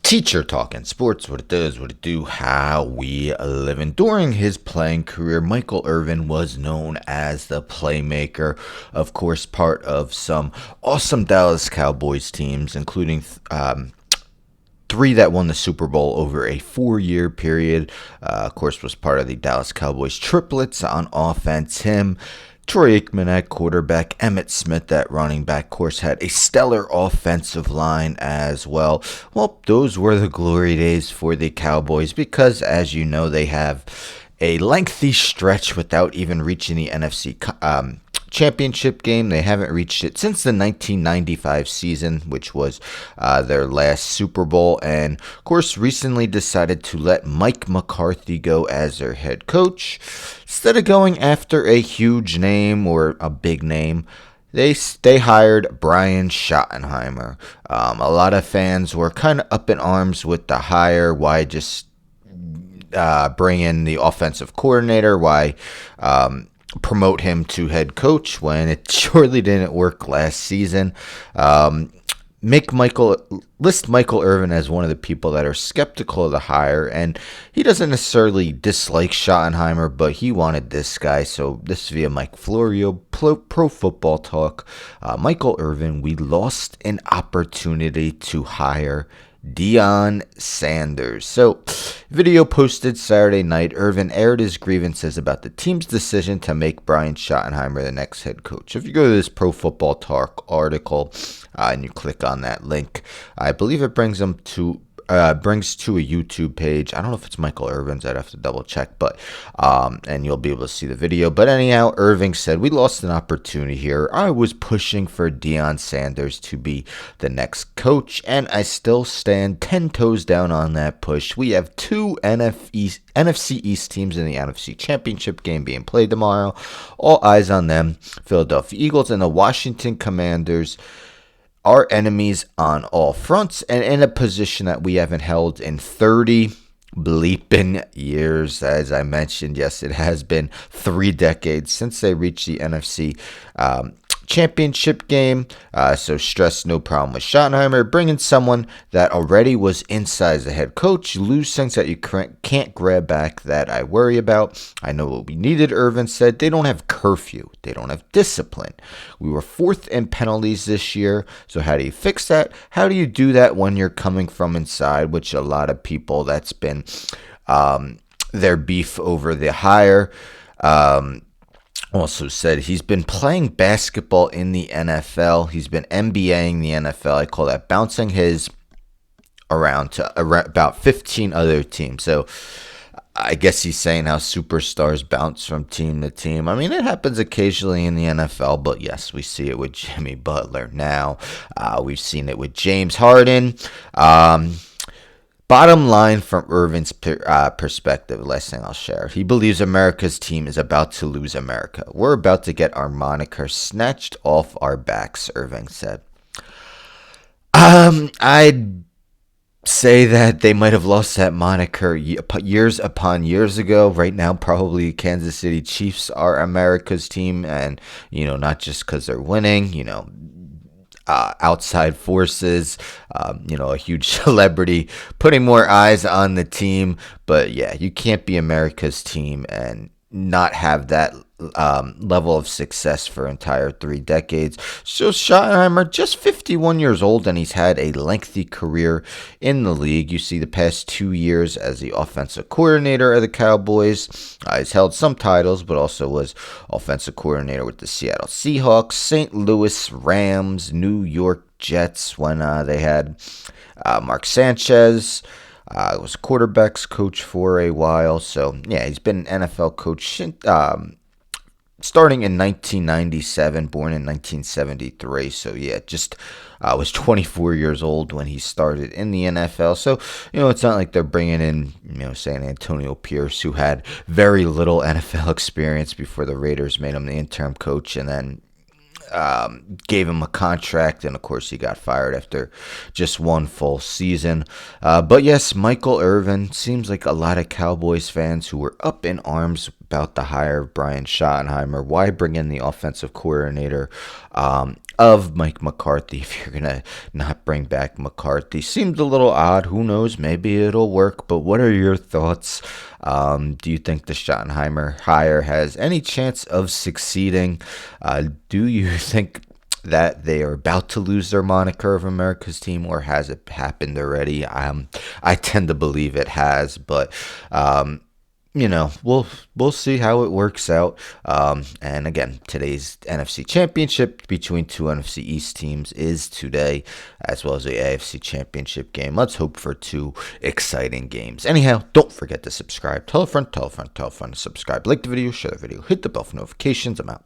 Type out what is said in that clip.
Teacher talking sports, what it does, what it do, how we live. And during his playing career, Michael Irvin was known as the playmaker. Of course, part of some awesome Dallas Cowboys teams, including three that won the Super Bowl over a 4-year period. Of course, was part of the Dallas Cowboys triplets on offense. Him, Troy Aikman at quarterback, Emmitt Smith at running back, of course, had a stellar offensive line as well. Well, those were the glory days for the Cowboys because, as you know, they have a lengthy stretch without even reaching the NFC championship game. They haven't reached it since the 1995 season, which was their last Super Bowl, and of course recently decided to let Mike McCarthy go as their head coach. Instead of going after a huge name or a big name, they hired Brian Schottenheimer. A lot of fans were kind of up in arms with the hire. Why just bring in the offensive coordinator? Why promote him to head coach when it surely didn't work last season? List Michael Irvin as one of the people that are skeptical of the hire, and he doesn't necessarily dislike Schottenheimer, but he wanted this guy. So this is via Mike Florio, Pro Football Talk. Michael Irvin, we lost an opportunity to hire Deion Sanders. So, video posted Saturday night, Irvin aired his grievances about the team's decision to make Brian Schottenheimer the next head coach. If you go to this Pro Football Talk article and you click on that link, I believe it brings to a YouTube page. I don't know if it's Michael Irvin's. I'd have to double check, but and you'll be able to see the video. But anyhow, Irvin said, "We lost an opportunity here. I was pushing for Deion Sanders to be the next coach, and I still stand 10 toes down on that push. We have two NFC East teams in the NFC Championship game being played tomorrow. All eyes on them. Philadelphia Eagles and the Washington Commanders are enemies on all fronts, and in a position that we haven't held in 30 bleeping years. As I mentioned, yes, it has been 3 decades since they reached the NFC championship game. So stress, no problem with Schottenheimer. Bringing someone that already was inside as a head coach, you lose things that you can't grab back that I worry about. I know what we needed," Irvin said. "They don't have curfew. They don't have discipline. We were 4th in penalties this year. So how do you fix that? How do you do that when you're coming from inside?" Which a lot of people, that's been their beef over the hire. Also said he's been playing basketball in the NFL. He's been NBAing the NFL. I call that bouncing his around to about 15 other teams. So I guess he's saying how superstars bounce from team to team. I mean, it happens occasionally in the NFL, but yes, we see it with Jimmy Butler now. We've seen it with James Harden. Bottom line, from Irvin's perspective, last thing I'll share, he believes America's team is about to lose America. "We're about to get our moniker snatched off our backs," Irvin said. I'd say that they might have lost that moniker years upon years ago. Right now, probably Kansas City Chiefs are America's team, and, not just because they're winning, outside forces, a huge celebrity putting more eyes on the team. But yeah, you can't be America's team and not have that level of success for entire 3 decades. So Schottenheimer, just 51 years old, and he's had a lengthy career in the league. You see the past 2 years as the offensive coordinator of the Cowboys. He's held some titles, but also was offensive coordinator with the Seattle Seahawks, St. Louis Rams, New York Jets when they had Mark Sanchez. Was quarterbacks coach for a while. So yeah, he's been an NFL coach starting in 1997, born in 1973. So yeah, just was 24 years old when he started in the NFL. So, it's not like they're bringing in, saying Antonio Pierce, who had very little NFL experience before the Raiders made him the interim coach and then gave him a contract, and of course he got fired after just 1 full season. But yes, Michael Irvin, seems like a lot of Cowboys fans who were up in arms about the hire of Brian Schottenheimer. Why bring in the offensive coordinator of Mike McCarthy if you're going to not bring back McCarthy? Seemed a little odd. Who knows? Maybe it'll work. But what are your thoughts? Do you think the Schottenheimer hire has any chance of succeeding? Do you think that they are about to lose their moniker of America's team, or has it happened already? I tend to believe it has, but we'll see how it works out. And again, today's NFC Championship between two NFC East teams is today, as well as the AFC Championship game. Let's hope for two exciting games. Anyhow, don't forget to subscribe. Tell a friend to subscribe. Like the video, share the video, hit the bell for notifications. I'm out.